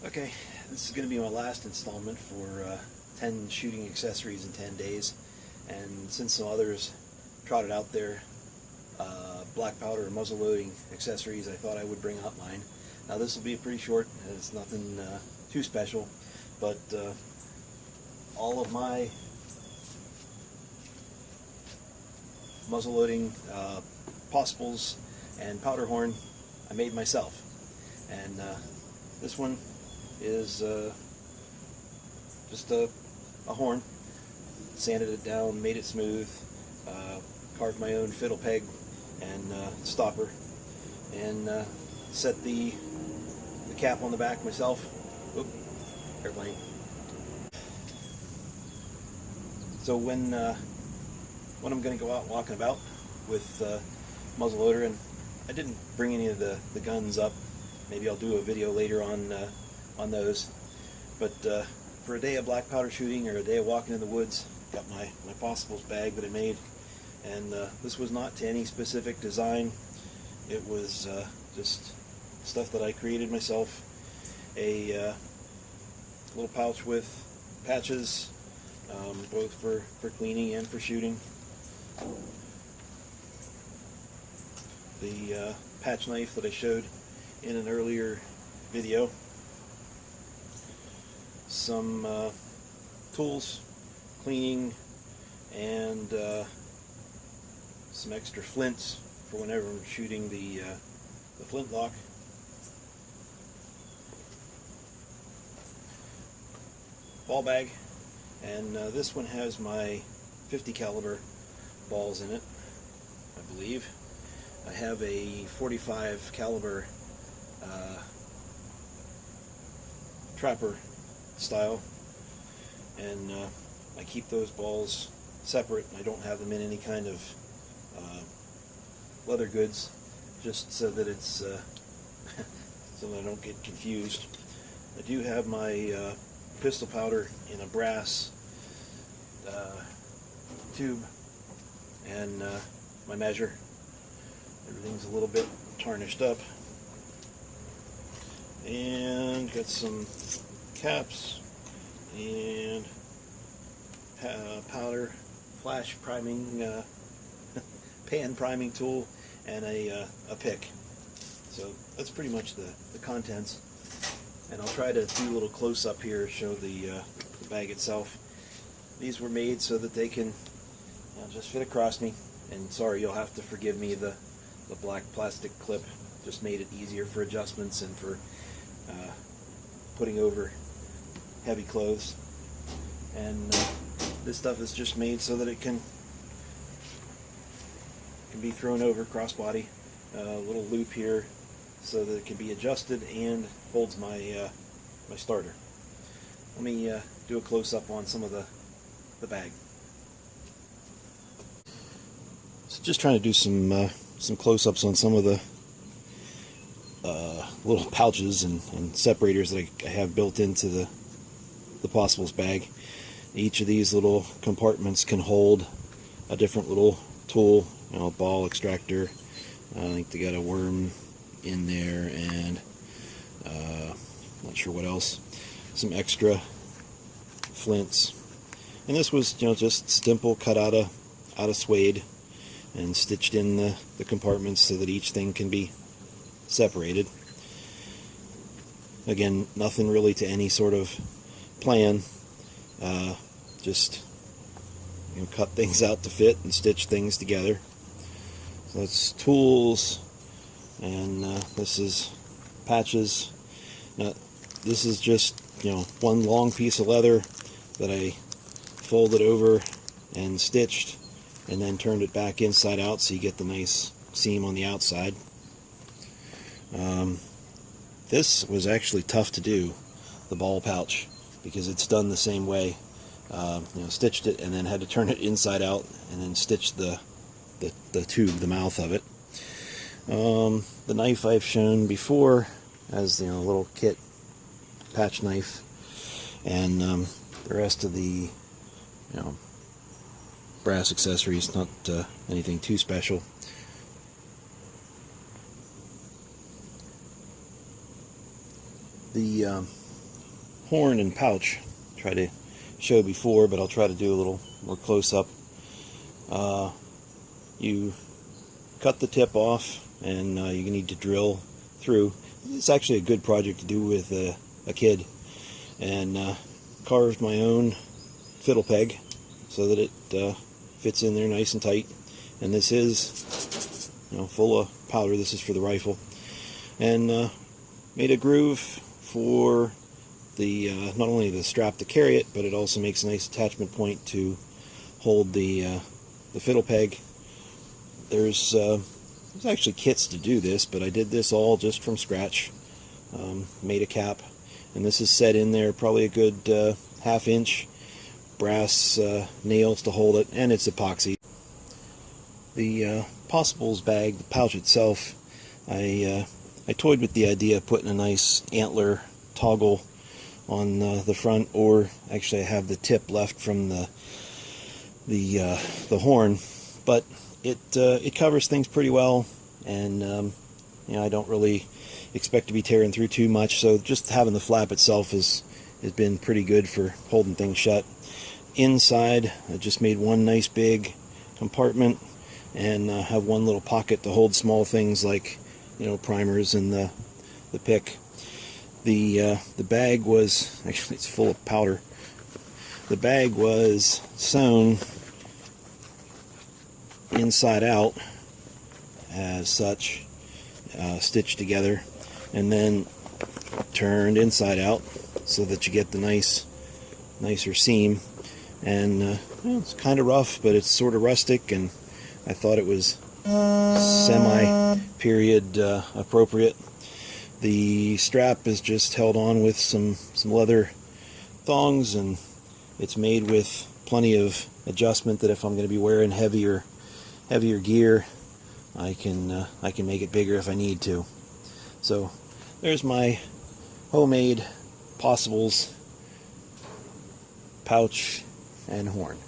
Okay, this is going to be my last installment for 10 shooting accessories in 10 days. And since some others trotted out their black powder muzzle loading accessories, I thought I would bring out mine. Now this will be pretty short, it's nothing too special, but all of my muzzle loading possibles and powderhorn I made myself. And this one is just a horn. Sanded it down, made it smooth, carved my own fiddle peg and stopper, and set the cap on the back myself. Oop, airplane. So when I'm going to go out walking about with muzzle loader, and I didn't bring any of the guns up. Maybe I'll do a video later on those. But for a day of black powder shooting or a day of walking in the woods, got my possibles bag that I made, and this was not to any specific design. It was just stuff that I created myself. A little pouch with patches, both for cleaning and for shooting. The patch knife that I showed in an earlier video. Some tools, cleaning, and some extra flints for whenever I'm shooting the flintlock. Ball bag, and this one has my 50 caliber balls in it, I believe. I have a 45 caliber trapper style, and I keep those balls separate. I don't have them in any kind of leather goods, just so that it's so that I don't get confused. I do have my pistol powder in a brass tube, and my measure. Everything's a little bit tarnished up, and got some caps and powder, flash priming, pan priming tool, and a pick. So that's pretty much the contents. And I'll try to do a little close up here, show the bag itself. These were made so that they can just fit across me. And sorry, you'll have to forgive me, the black plastic clip just made it easier for adjustments and for putting over heavy clothes. And this stuff is just made so that it can be thrown over crossbody. A little loop here so that it can be adjusted and holds my my starter. Let me do a close-up on some of the bag. So just trying to do some close-ups on some of the little pouches and separators that I have built into the possibles bag. Each of these little compartments can hold a different little tool, ball extractor. I think they got a worm in there, and not sure what else. Some extra flints, and this was just simple, cut out of suede and stitched in the compartments so that each thing can be separated. Again, nothing really to any sort of plan. Just cut things out to fit and stitch things together. So that's tools, and this is patches. Now this is just one long piece of leather that I folded over and stitched, and then turned it back inside out so you get the nice seam on the outside. This was actually tough to do, the ball pouch, because it's done the same way. Stitched it and then had to turn it inside out and then stitch the tube, the mouth of it. The knife I've shown before as a little kit patch knife, and the rest of the brass accessories, not anything too special. The horn and pouch. Try to show before, but I'll try to do a little more close-up. You cut the tip off, and you need to drill through. It's actually a good project to do with a kid. And carved my own fiddle peg so that it fits in there nice and tight. And this is, full of powder. This is for the rifle. And made a groove for the not only the strap to carry it, but it also makes a nice attachment point to hold the fiddle peg. There's actually kits to do this, but I did this all just from scratch. Made a cap, and this is set in there probably a good half-inch brass nails to hold it, and it's epoxy. The Possibles bag, the pouch itself, I toyed with the idea of putting a nice antler toggle on the front, or actually I have the tip left from the horn, but it covers things pretty well, and I don't really expect to be tearing through too much, so just having the flap itself has been pretty good for holding things shut. Inside, I just made one nice big compartment, and have one little pocket to hold small things like primers and the pick. The bag was actually, it's full of powder. The bag was sewn inside out as such, stitched together, and then turned inside out so that you get the nicer seam. And it's kind of rough, but it's sort of rustic, and I thought it was semi-period appropriate. The strap is just held on with some leather thongs, and it's made with plenty of adjustment that if I'm going to be wearing heavier gear, I can make it bigger if I need to. So there's my homemade Possibles pouch and horn.